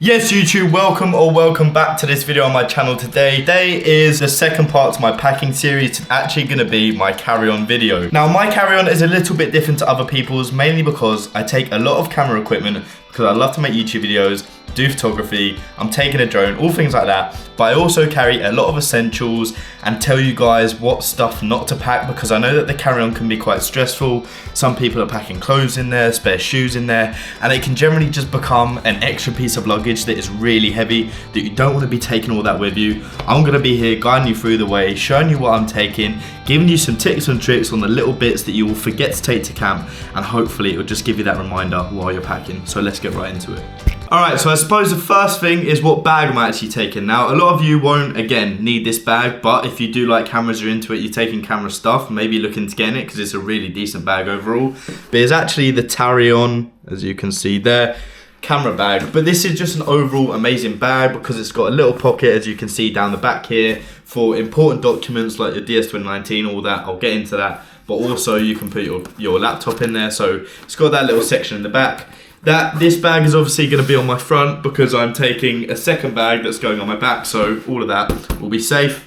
Yes, YouTube, welcome back to this video on my channel today. Today is the second part to my packing series. It's actually going to be my carry-on video. Now, my carry-on is a little bit different to other people's, mainly because I take a lot of camera equipment because I love to make YouTube videos, do photography, I'm taking a drone, all things like that. But I also carry a lot of essentials and tell you guys what stuff not to pack because I know that the carry-on can be quite stressful. Some people are packing clothes in there, spare shoes in there, and it can generally just become an extra piece of luggage that is really heavy that you don't want to be taking all that with you. I'm going to be here guiding you through the way, showing you what I'm taking, giving you some tips and tricks on the little bits that you will forget to take to camp, and hopefully it will just give you that reminder while you're packing. So let's get right into it. Alright, so I suppose the first thing is what bag am I actually taking. Now, a lot of you won't, again, need this bag, but if you do like cameras, you're into it, you're taking camera stuff, maybe looking to get in it because it's a really decent bag overall. But it's actually the Tarion, as you can see there, camera bag. But this is just an overall amazing bag because it's got a little pocket, as you can see down the back here, for important documents like your DS2019, all that. I'll get into that. But also you can put your laptop in there. So it's got that little section in the back. This bag is obviously going to be on my front because I'm taking a second bag that's going on my back, so all of that will be safe.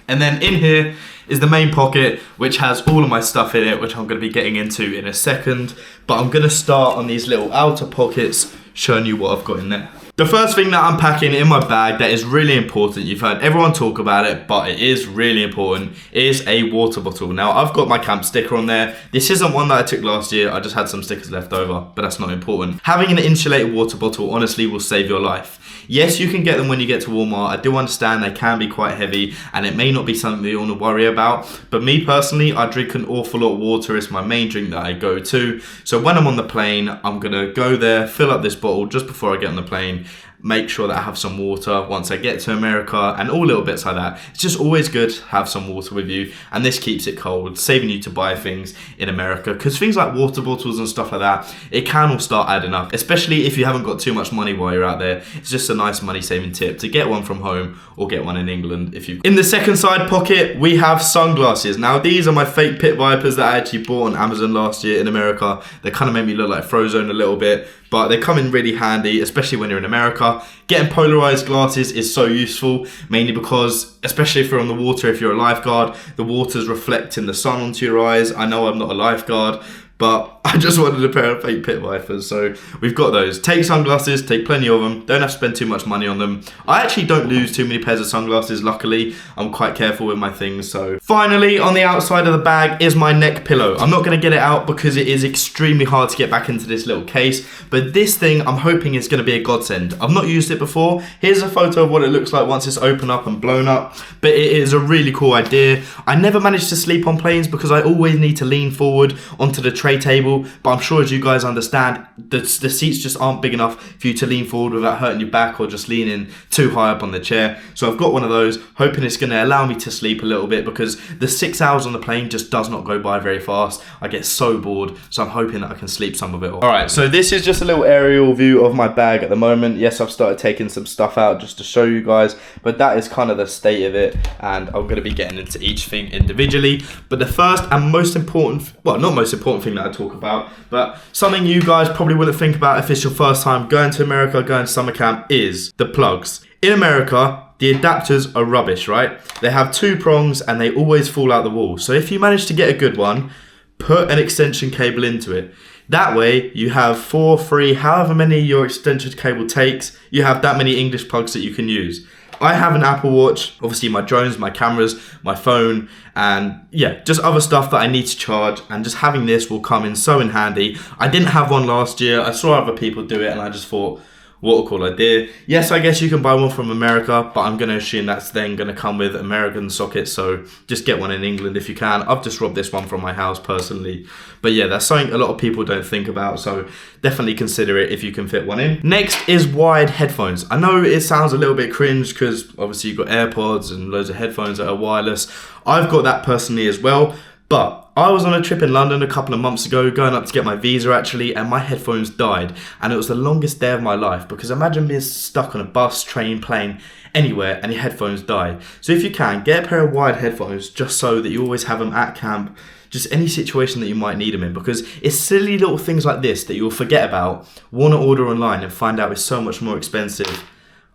And then in here is the main pocket, which has all of my stuff in it, which I'm going to be getting into in a second. But I'm going to start on these little outer pockets, showing you what I've got in there. The first thing that I'm packing in my bag that is really important, you've heard everyone talk about it, but it is really important, is a water bottle. Now, I've got my camp sticker on there. This isn't one that I took last year. I just had some stickers left over, but that's not important. Having an insulated water bottle honestly will save your life. Yes, you can get them when you get to Walmart. I do understand they can be quite heavy and it may not be something that you want to worry about. But me personally, I drink an awful lot of water. It's my main drink that I go to. So when I'm on the plane, I'm going to go there, fill up this bottle just before I get on the plane, make sure that I have some water once I get to America and all little bits like that. It's just always good to have some water with you, and this keeps it cold, saving you to buy things in America, because things like water bottles and stuff like that, it can all start adding up, especially if you haven't got too much money while you're out there. It's just a nice money saving tip to get one from home or get one in England if you. In the second side pocket we have sunglasses. Now these are my fake pit vipers that I actually bought on Amazon last year in America. They kind of made me look like Frozone a little bit, but they come in really handy, especially when you're in America. Getting polarized glasses is so useful, mainly because, especially if you're on the water, if you're a lifeguard, the water's reflecting the sun onto your eyes. I know I'm not a lifeguard, but I just wanted a pair of fake pit vipers, so we've got those. Take sunglasses, take plenty of them, don't have to spend too much money on them. I actually don't lose too many pairs of sunglasses, luckily. I'm quite careful with my things, so. Finally, on the outside of the bag is my neck pillow. I'm not gonna get it out because it is extremely hard to get back into this little case, but this thing I'm hoping is gonna be a godsend. I've not used it before. Here's a photo of what it looks like once it's opened up and blown up, but it is a really cool idea. I never managed to sleep on planes because I always need to lean forward onto the tray table, but I'm sure as you guys understand, the seats just aren't big enough for you to lean forward without hurting your back or just leaning too high up on the chair. So I've got one of those, hoping it's going to allow me to sleep a little bit because the 6 hours on the plane just does not go by very fast. I get so bored, so I'm hoping that I can sleep some of it off. Alright, so this is just a little aerial view of my bag at the moment. Yes, I've started taking some stuff out just to show you guys, but that is kind of the state of it, and I'm going to be getting into each thing individually. But the first and most important, well, not most important thing that I talk about, but something you guys probably wouldn't think about if it's your first time going to America, going to summer camp, is the plugs. In America, the adapters are rubbish, right? They have two prongs and they always fall out the wall. So if you manage to get a good one, put an extension cable into it. That way you have 4, 3, however many your extension cable takes, you have that many English plugs that you can use. I have an Apple Watch, obviously my drones, my cameras, my phone, and yeah, just other stuff that I need to charge, and just having this will come in so in handy. I didn't have one last year. I saw other people do it and I just thought, what a cool idea. Yes, I guess you can buy one from America, but I'm going to assume that's then going to come with American sockets, so just get one in England if you can. I've just robbed this one from my house personally. But yeah, that's something a lot of people don't think about, so definitely consider it if you can fit one in. Next is wired headphones. I know it sounds a little bit cringe because obviously you've got AirPods and loads of headphones that are wireless. I've got that personally as well, but I was on a trip in London a couple of months ago, going up to get my visa actually, and my headphones died. And it was the longest day of my life, because imagine being stuck on a bus, train, plane, anywhere, and your headphones die. So if you can, get a pair of wired headphones just so that you always have them at camp. just any situation that you might need them in, because it's silly little things like this that you'll forget about, want to order online and find out it's so much more expensive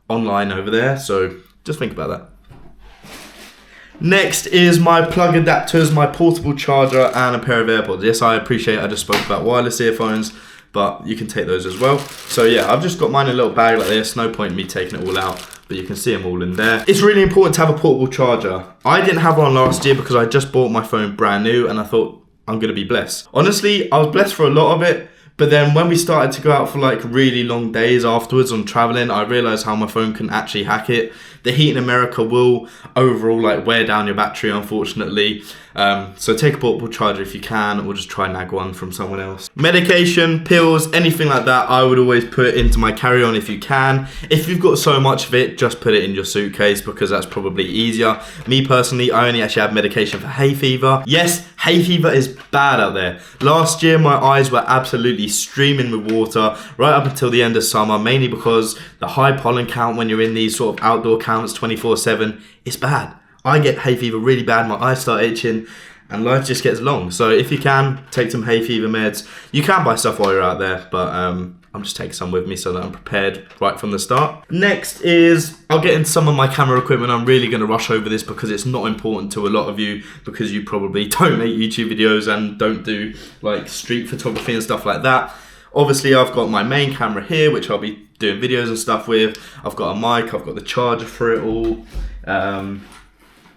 online over there. So just think about that. Next is my plug adapters, my portable charger, and a pair of AirPods. Yes, I appreciate I just spoke about wireless earphones, but you can take those as well. So yeah, I've just got mine in a little bag like this. No point in me taking it all out, but you can see them all in there. It's really important to have a portable charger. I didn't have one last year because I just bought my phone brand new and I thought I'm gonna be blessed. Honestly, I was blessed for a lot of it, but then when we started to go out for like really long days afterwards on traveling, I realized how my phone can actually hack it. The heat in America will overall like wear down your battery, unfortunately. So take a portable charger if you can, or just try and nag one from someone else. Medication, pills, anything like that, I would always put into my carry-on if you can. If you've got so much of it, just put it in your suitcase because that's probably easier. Me personally, I only actually have medication for hay fever. Yes, hay fever is bad out there. Last year, my eyes were absolutely streaming with water right up until the end of summer, mainly because the high pollen count when you're in these sort of outdoor counts 24/7, it's bad. I get hay fever really bad, my eyes start itching, and life just gets long. So if you can, take some hay fever meds. You can buy stuff while you're out there, but I'm just taking some with me so that I'm prepared right from the start. Next is, I'll get into some of my camera equipment. I'm really going to rush over this because it's not important to a lot of you, because you probably don't make YouTube videos and don't do like street photography and stuff like that. Obviously, I've got my main camera here, which I'll be doing videos and stuff with. I've got a mic, I've got the charger for it all.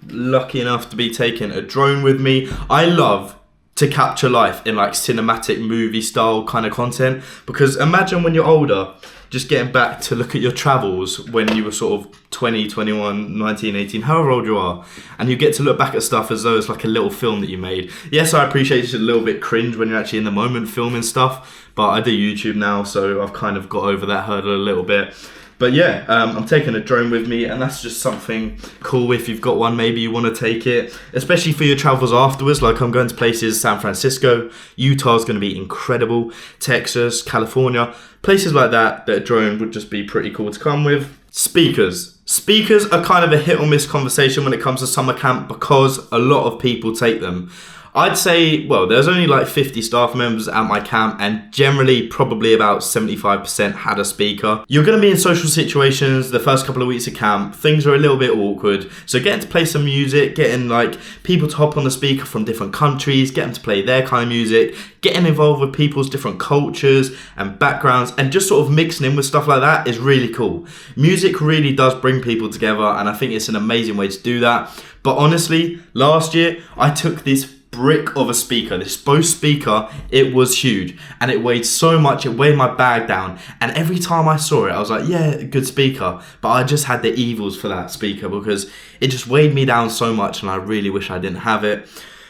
Lucky enough to be taking a drone with me. I love to capture life in like cinematic movie style kind of content, because imagine when you're older, just getting back to look at your travels when you were sort of 20, 21, 19, 18, however old you are, and you get to look back at stuff as though it's like a little film that you made. Yes, I appreciate it's a little bit cringe when you're actually in the moment filming stuff, but I do YouTube now, so I've kind of got over that hurdle a little bit. But yeah, I'm taking a drone with me, and that's just something cool. If you've got one, maybe you want to take it, especially for your travels afterwards. Like I'm going to places, San Francisco, Utah's going to be incredible, Texas, California, places like that, that a drone would just be pretty cool to come with. Speakers. Speakers are kind of a hit or miss conversation when it comes to summer camp because a lot of people take them. I'd say, well, there's only like 50 staff members at my camp, and generally probably about 75% had a speaker. You're going to be in social situations the first couple of weeks of camp. Things are a little bit awkward. So getting to play some music, getting like people to hop on the speaker from different countries, get them to play their kind of music, getting involved with people's different cultures and backgrounds, and just sort of mixing in with stuff like that is really cool. Music really does bring people together, and I think it's an amazing way to do that. But honestly, last year I took this brick of a speaker, this Bose speaker. It was huge and it weighed so much, it weighed my bag down, and every time I saw it I was like, yeah, good speaker, but I just had the evils for that speaker because it just weighed me down so much, and I really wish I didn't have it.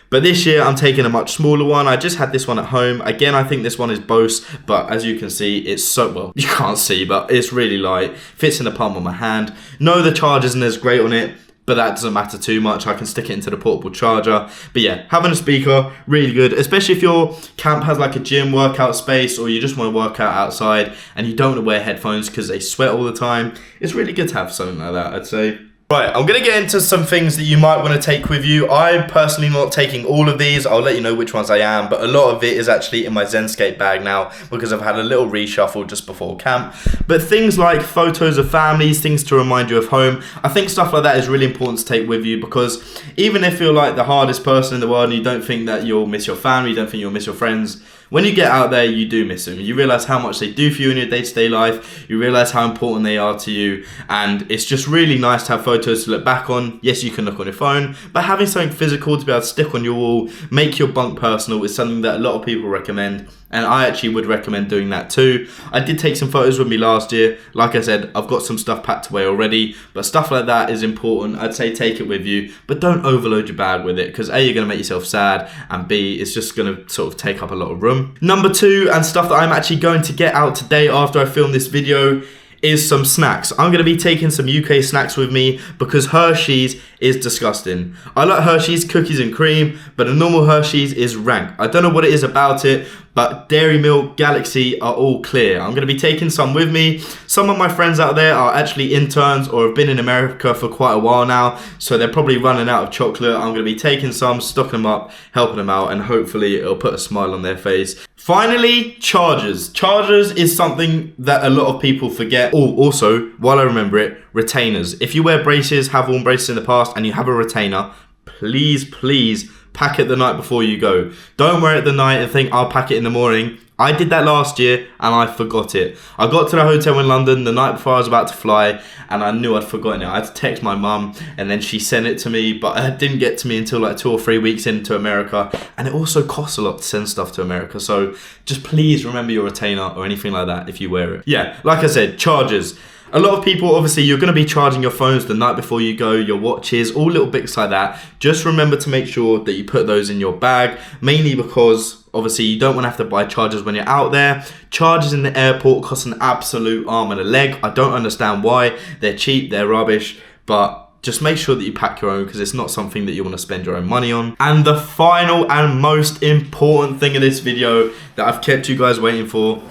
But this year I'm taking a much smaller one. I just had this one at home. Again, I think this one is Bose, but as you can see, it's so, well, you can't see, but it's really light, fits in the palm of my hand. No, the charge isn't as great on it, but that doesn't matter too much. I can stick it into the portable charger. But yeah, having a speaker, really good, especially if your camp has like a gym workout space, or you just want to work out outside and you don't want to wear headphones because they sweat all the time. It's really good to have something like that, I'd say. Right, I'm going to get into some things that you might want to take with you. I'm personally not taking all of these. I'll let you know which ones I am, but a lot of it is actually in my Zenscape bag now because I've had a little reshuffle just before camp. But things like photos of families, things to remind you of home, I think stuff like that is really important to take with you, because even if you're like the hardest person in the world and you don't think that you'll miss your family, you don't think you'll miss your friends, when you get out there, you do miss them. You realise how much they do for you in your day-to-day life. You realise how important they are to you. And it's just really nice to have photos to look back on. Yes, you can look on your phone, but having something physical to be able to stick on your wall, make your bunk personal, is something that a lot of people recommend. And I actually would recommend doing that too. I did take some photos with me last year. Like I said, I've got some stuff packed away already, but stuff like that is important. I'd say take it with you, but don't overload your bag with it, because A, you're going to make yourself sad, and B, it's just going to sort of take up a lot of room. Number two, and stuff that I'm actually going to get out today after I film this video, is some snacks. I'm going to be taking some UK snacks with me because Hershey's is disgusting. I like Hershey's cookies and cream, but a normal Hershey's is rank. I don't know what it is about it, but Dairy Milk, Galaxy are all clear. I'm going to be taking some with me. Some of my friends out there are actually interns or have been in America for quite a while now, so they're probably running out of chocolate. I'm going to be taking some, stocking them up, helping them out, and hopefully it'll put a smile on their face. Finally, chargers. Chargers is something that a lot of people forget. Oh, also, while I remember it, retainers. If you wear braces, have worn braces in the past, and you have a retainer, please pack it the night before you go. Don't wear it the night and think I'll pack it in the morning. I did that last year and I forgot it. I got to the hotel in London the night before I was about to fly and I knew I'd forgotten it. I had to text my mum and then she sent it to me, but it didn't get to me until like 2 or 3 weeks into America, and it also costs a lot to send stuff to America. So just please remember your retainer or anything like that if you wear it. Yeah, like I said, chargers. A lot of people, obviously, you're going to be charging your phones the night before you go, your watches, all little bits like that. Just remember to make sure that you put those in your bag, mainly because, obviously, you don't want to have to buy chargers when you're out there. Chargers in the airport cost an absolute arm and a leg. I don't understand why. They're cheap, they're rubbish, but just make sure that you pack your own because it's not something that you want to spend your own money on. And the final and most important thing in this video that I've kept you guys waiting for,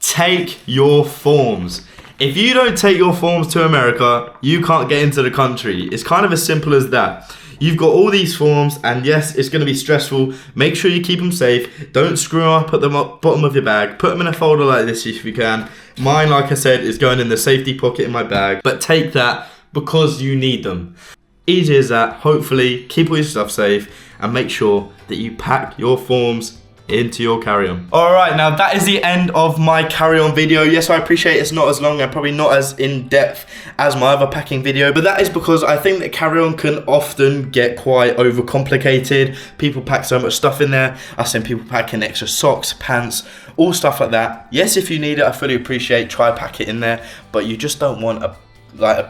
take your forms. If you don't take your forms to America, you can't get into the country. It's kind of as simple as that. You've got all these forms, and yes, it's going to be stressful. Make sure you keep them safe. Don't screw them up at the bottom of your bag. Put them in a folder like this if you can. Mine, like I said, is going in the safety pocket in my bag. But take that because you need them. Easy as that. Hopefully, keep all your stuff safe and make sure that you pack your forms into your carry-on. Alright, now that is the end of my carry-on video. Yes, I appreciate it's not as long and probably not as in-depth as my other packing video, but that is because I think that carry-on can often get quite overcomplicated. People pack so much stuff in there. I've seen people packing extra socks, pants, all stuff like that. Yes, if you need it, I fully appreciate, try pack it in there, but you just don't want a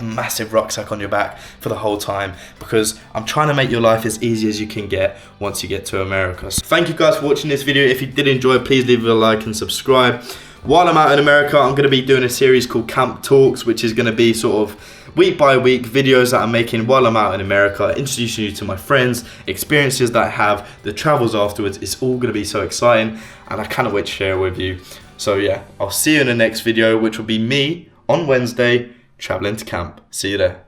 massive rucksack on your back for the whole time, because I'm trying to make your life as easy as you can get once you get to America. So thank you guys for watching this video. If you did enjoy, please leave a like and subscribe. While I'm out in America, I'm going to be doing a series called Camp Talks, which is going to be sort of week by week videos that I'm making while I'm out in America, introducing you to my friends, experiences that I have, the travels afterwards. It's all going to be so exciting and I cannot wait to share it with you. So yeah, I'll see you in the next video, which will be me on Wednesday traveling to camp. See you there.